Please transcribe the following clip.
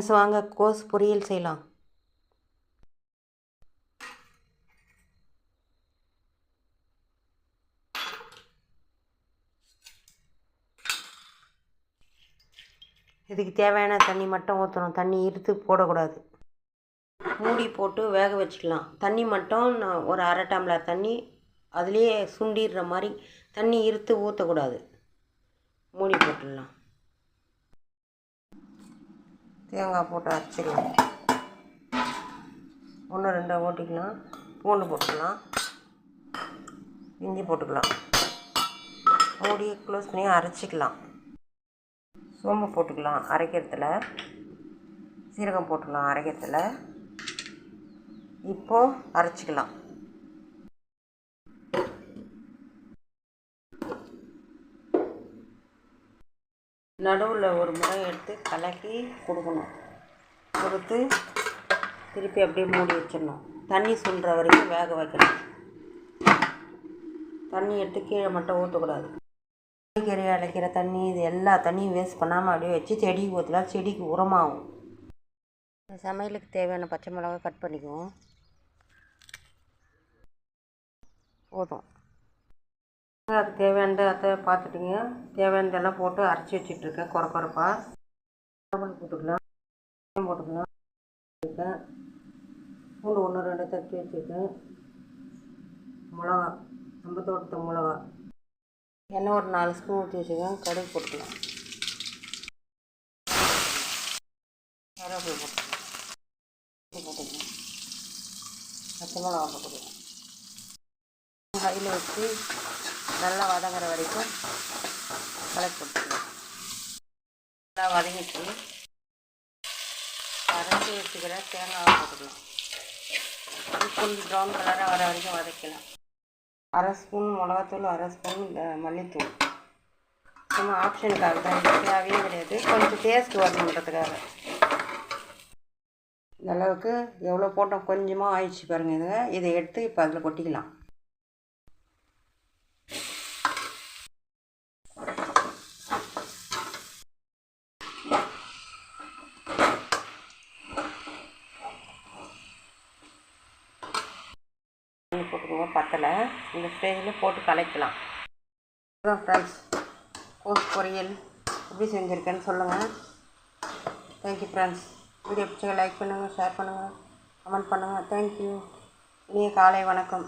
Friends வாங்க கோஸ் பொரியல் செய்யலாம். இதுக்கு தேவையான தண்ணி மட்டும் ஊற்றணும். தண்ணி இருத்து போடக்கூடாது. மூடி போட்டு வேக வச்சுக்கலாம். தண்ணி மட்டும் நான் ஒரு அரை டம்ளர் தண்ணி அதுலேயே சுண்டிடுற மாதிரி தண்ணி இருத்து ஊற்றக்கூடாது. மூடி போட்டுடலாம். தேங்காய் போட்டு அரைச்சிக்கலாம். 1-2 ஓட்டிக்கலாம். பூண்டு போட்டுக்கலாம். இஞ்சி போட்டுக்கலாம். மூடி க்ளோஸ் பண்ணி அரைச்சிக்கலாம். சோம்பு போட்டுக்கலாம் அரைக்கிறதுல. சீரகம் போட்டுக்கலாம் அரைக்கிறதுல. இப்போது அரைச்சிக்கலாம். நடுவில் ஒரு முறை எடுத்து கலக்கி கொடுக்கணும். கொடுத்து திருப்பி அப்படியே மூடி வச்சிடணும். தண்ணி சுண்டுற வரைக்கும் வேக வைக்கணும். தண்ணி எடுத்து கீழே மட்டும் ஊற்றக்கூடாது. காய்கறி அரைக்கிற தண்ணி இது எல்லா தண்ணியும் வேஸ்ட் பண்ணாமல் அப்படியே வச்சு செடிக்கு ஊற்றலாம். செடிக்கு உரமாகும். சமையலுக்கு தேவையான பச்சை மிளகாய் கட் பண்ணிக்குவோம். போதும். அதுக்கு தேவையானதை அதை பார்த்துட்டிங்க. தேவையானதெல்லாம் போட்டு அரைச்சி வச்சிட்ருக்கேன் குறப்பாக. போட்டுக்கலாம். போட்டுக்கலாம். பூண்டு 1-2 தட்டி வச்சுருக்கேன். மிளகா நம்ம தோட்டத்து மிளகா. எண்ணெய் ஒரு 4 ஸ்பூன் ஊற்றி வச்சுருக்கேன். கடுகு போட்டுக்கலாம். கருவேப்பிலை போட்டுக்கலாம். பச்சை மிளகா போட்டுக்கலாம். கையில் வச்சு நல்லா வதங்குற வரைக்கும் கலக்கி போட்டுக்கலாம். நல்லா வதங்கிட்டு அரைச்சி வச்சுக்கிற தேங்காவை போட்டுக்கலாம். கொஞ்சம் ப்ரௌன் கலராக வர வரைக்கும் வதக்கலாம். 1/2 ஸ்பூன் மிளகாத்தூள், 1/2 ஸ்பூன் மல்லித்தூள். சும்மா ஆப்ஷனுக்காக தான், தேவையே கிடையாது. கொஞ்சம் டேஸ்ட் வரணுன்றதுக்காக. இந்த அளவுக்கு எவ்வளோ போட்டோம் கொஞ்சமாக ஆயிடுச்சு பாருங்கள். இதை எடுத்து இப்போ அதில் கொட்டிக்கலாம். போட்டுக்கோங்க. பத்தலை. இந்த ஸ்டேஜில் போட்டு கலக்கலாம். அதுதான் ஃப்ரெண்ட்ஸ், கோஸ் பொரியல் எப்படி செஞ்சுருக்கேன்னு சொல்லுங்கள். Thank you friends. வீடியோ பிடிச்சா லைக் பண்ணுங்கள், ஷேர் பண்ணுங்கள், கமெண்ட் பண்ணுங்கள். தேங்க்யூ. இனிய காலை வணக்கம்.